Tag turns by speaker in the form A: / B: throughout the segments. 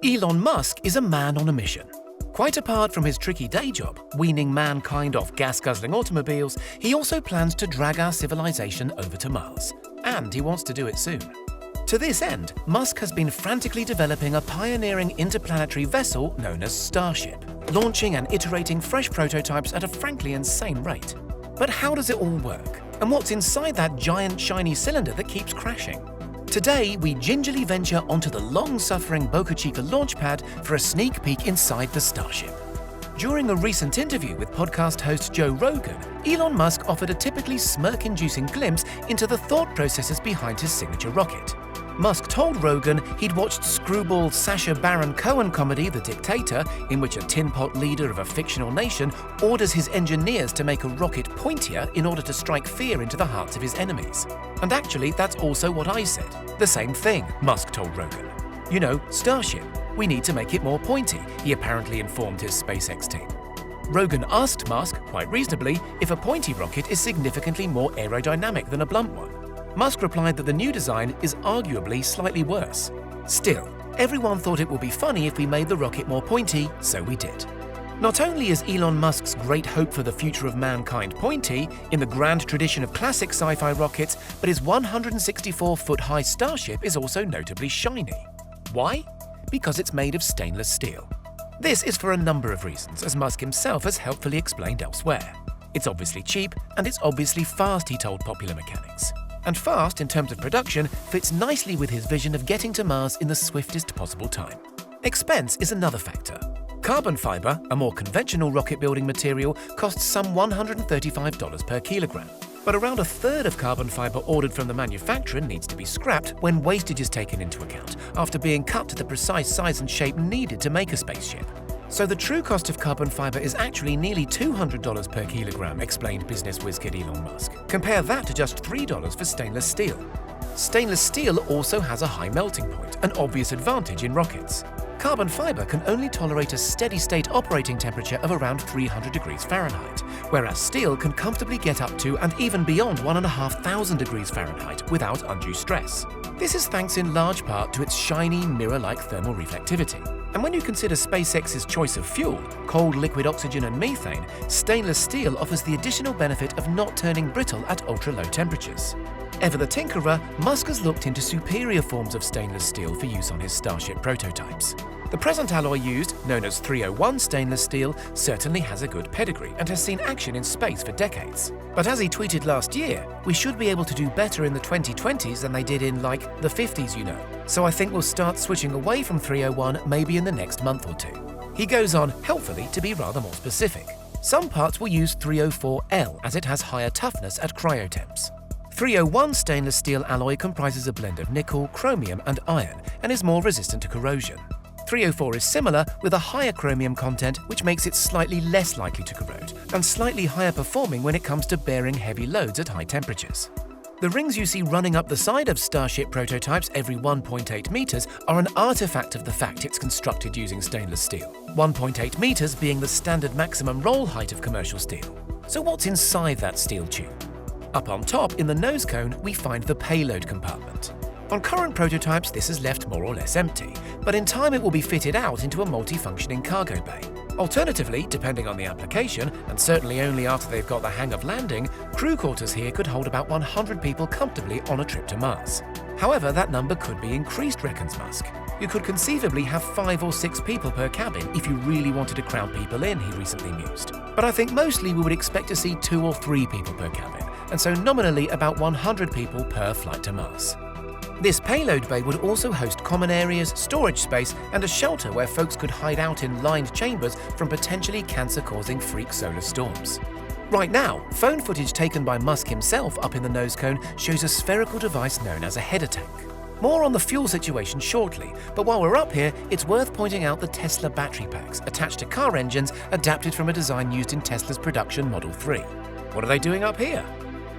A: Elon Musk is a man on a mission. Quite apart from his tricky day job, weaning mankind off gas-guzzling automobiles, he also plans to drag our civilization over to Mars. And he wants to do it soon. To this end, Musk has been frantically developing a pioneering interplanetary vessel known as STARSHIP, launching and iterating fresh prototypes at a frankly insane rate. But how does it all work? And what's inside that giant shiny cylinder that keeps crashing? Today, we gingerly venture onto the long-suffering Boca Chica launch pad for a sneak peek inside the Starship. During a recent interview with podcast host Joe Rogan, Elon Musk offered a typically smirk-inducing glimpse into the thought processes behind his signature rocket. Musk told Rogan he'd watched screwball Sacha Baron Cohen comedy The Dictator, in which a tin-pot leader of a fictional nation orders his engineers to make a rocket pointier in order to strike fear into the hearts of his enemies. And actually, that's also what I said. The same thing, Musk told Rogan. You know, Starship. We need to make it more pointy, he apparently informed his SpaceX team. Rogan asked Musk, quite reasonably, if a pointy rocket is significantly more aerodynamic than a blunt one. Musk replied that the new design is arguably slightly worse. Still, everyone thought it would be funny if we made the rocket more pointy, so we did. Not only is Elon Musk's great hope for the future of mankind pointy, in the grand tradition of classic sci-fi rockets, but his 164-foot-high Starship is also notably shiny. Why? Because it's made of stainless steel. This is for a number of reasons, as Musk himself has helpfully explained elsewhere. It's obviously cheap, and it's obviously fast, he told Popular Mechanics. And fast, in terms of production, fits nicely with his vision of getting to Mars in the swiftest possible time. Expense is another factor. Carbon fiber, a more conventional rocket-building material, costs some $135 per kilogram. But around a third of carbon fiber ordered from the manufacturer needs to be scrapped when wastage is taken into account, after being cut to the precise size and shape needed to make a spaceship. So the true cost of carbon fiber is actually nearly $200 per kilogram, explained business whiz-kid Elon Musk. Compare that to just $3 for stainless steel. Stainless steel also has a high melting point, an obvious advantage in rockets. Carbon fiber can only tolerate a steady-state operating temperature of around 300 degrees Fahrenheit, whereas steel can comfortably get up to and even beyond 1,500 degrees Fahrenheit without undue stress. This is thanks in large part to its shiny, mirror-like thermal reflectivity. And when you consider SpaceX's choice of fuel, cold liquid oxygen and methane, stainless steel offers the additional benefit of not turning brittle at ultra-low temperatures. Ever the tinkerer, Musk has looked into superior forms of stainless steel for use on his Starship prototypes. The present alloy used, known as 301 stainless steel, certainly has a good pedigree and has seen action in space for decades. But as he tweeted last year, we should be able to do better in the 2020s than they did in, like, the 50s, you know. So I think we'll start switching away from 301 maybe in the next month or two. He goes on, helpfully, to be rather more specific. Some parts will use 304L as it has higher toughness at cryotemps. 301 stainless steel alloy comprises a blend of nickel, chromium and iron and is more resistant to corrosion. 304 is similar with a higher chromium content which makes it slightly less likely to corrode and slightly higher performing when it comes to bearing heavy loads at high temperatures. The rings you see running up the side of Starship prototypes every 1.8 meters are an artifact of the fact it's constructed using stainless steel, 1.8 meters being the standard maximum roll height of commercial steel. So what's inside that steel tube? Up on top, in the nose cone, we find the payload compartment. On current prototypes, this is left more or less empty, but in time it will be fitted out into a multi-functioning cargo bay. Alternatively, depending on the application, and certainly only after they've got the hang of landing, crew quarters here could hold about 100 people comfortably on a trip to Mars. However, that number could be increased, reckons Musk. You could conceivably have 5 or 6 people per cabin if you really wanted to crowd people in, he recently mused. But I think mostly we would expect to see 2 or 3 people per cabin, and so nominally about 100 people per flight to Mars. This payload bay would also host common areas, storage space, and a shelter where folks could hide out in lined chambers from potentially cancer-causing freak solar storms. Right now, phone footage taken by Musk himself up in the nose cone shows a spherical device known as a header tank. More on the fuel situation shortly, but while we're up here, it's worth pointing out the Tesla battery packs attached to car engines adapted from a design used in Tesla's production Model 3. What are they doing up here?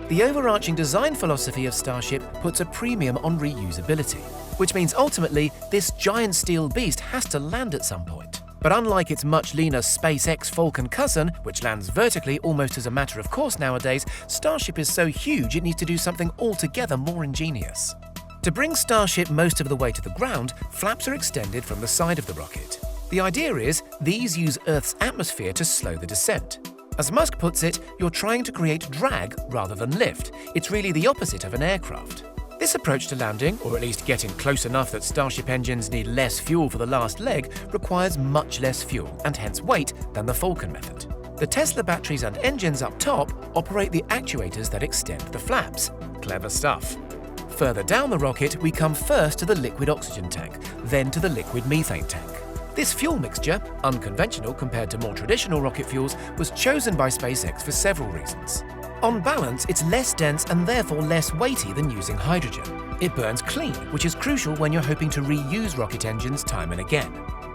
A: The overarching design philosophy of Starship puts a premium on reusability, which means ultimately this giant steel beast has to land at some point. But unlike its much leaner SpaceX Falcon cousin, which lands vertically almost as a matter of course nowadays, Starship is so huge it needs to do something altogether more ingenious. To bring Starship most of the way to the ground, flaps are extended from the side of the rocket. The idea is these use Earth's atmosphere to slow the descent. As Musk puts it, you're trying to create drag rather than lift. It's really the opposite of an aircraft. This approach to landing, or at least getting close enough that Starship engines need less fuel for the last leg, requires much less fuel and hence weight than the Falcon method. The Tesla batteries and engines up top operate the actuators that extend the flaps. Clever stuff. Further down the rocket, we come first to the liquid oxygen tank, then to the liquid methane tank. This fuel mixture, unconventional compared to more traditional rocket fuels, was chosen by SpaceX for several reasons. On balance, it's less dense and therefore less weighty than using hydrogen. It burns clean, which is crucial when you're hoping to reuse rocket engines time and again.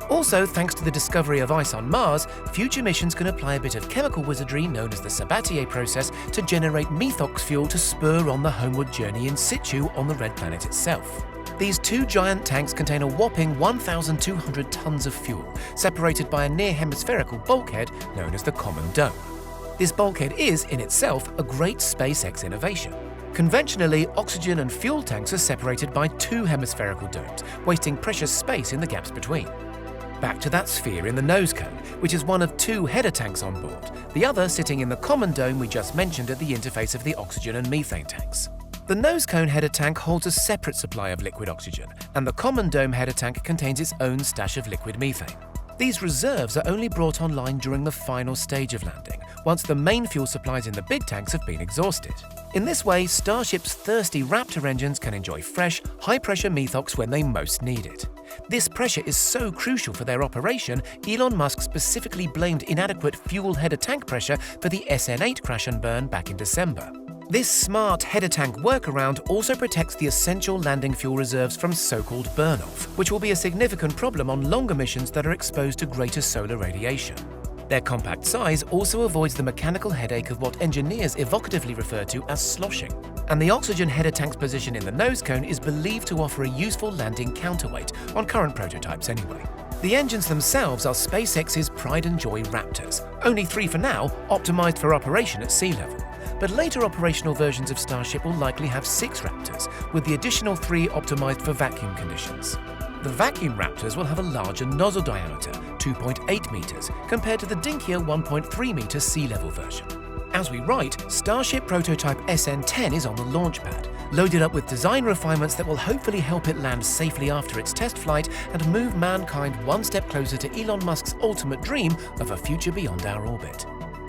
A: Also, thanks to the discovery of ice on Mars, future missions can apply a bit of chemical wizardry known as the Sabatier process to generate methox fuel to spur on the homeward journey in situ on the red planet itself. These two giant tanks contain a whopping 1,200 tons of fuel, separated by a near-hemispherical bulkhead known as the Common Dome. This bulkhead is, in itself, a great SpaceX innovation. Conventionally, oxygen and fuel tanks are separated by two hemispherical domes, wasting precious space in the gaps between. Back to that sphere in the nose cone, which is one of two header tanks on board, the other sitting in the Common Dome we just mentioned at the interface of the oxygen and methane tanks. The nose cone header tank holds a separate supply of liquid oxygen, and the Common Dome header tank contains its own stash of liquid methane. These reserves are only brought online during the final stage of landing, once the main fuel supplies in the big tanks have been exhausted. In this way, Starship's thirsty Raptor engines can enjoy fresh, high-pressure methox when they most need it. This pressure is so crucial for their operation, Elon Musk specifically blamed inadequate fuel header tank pressure for the SN8 crash and burn back in December. This smart header tank workaround also protects the essential landing fuel reserves from so-called burn-off, which will be a significant problem on longer missions that are exposed to greater solar radiation. Their compact size also avoids the mechanical headache of what engineers evocatively refer to as sloshing. And the oxygen header tank's position in the nose cone is believed to offer a useful landing counterweight, on current prototypes anyway. The engines themselves are SpaceX's pride and joy Raptors, only 3 for now, optimized for operation at sea level. But later operational versions of Starship will likely have 6 Raptors, with the additional 3 optimized for vacuum conditions. The vacuum Raptors will have a larger nozzle diameter, 2.8 meters, compared to the dinkier 1.3 meter sea level version. As we write, Starship prototype SN10 is on the launch pad, loaded up with design refinements that will hopefully help it land safely after its test flight and move mankind one step closer to Elon Musk's ultimate dream of a future beyond our orbit.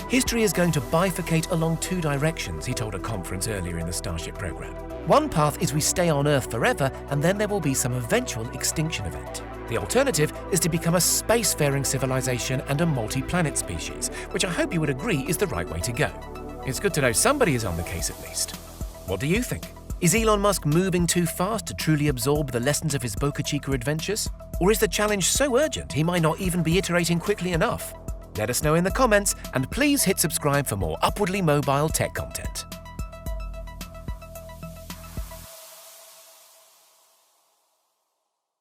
A: History is going to bifurcate along 2 directions, he told a conference earlier in the Starship program. One path is we stay on Earth forever, and then there will be some eventual extinction event. The alternative is to become a spacefaring civilization and a multi-planet species, which I hope you would agree is the right way to go. It's good to know somebody is on the case at least. What do you think? Is Elon Musk moving too fast to truly absorb the lessons of his Boca Chica adventures? Or is the challenge so urgent he might not even be iterating quickly enough? Let us know in the comments, and please hit subscribe for more upwardly mobile tech content.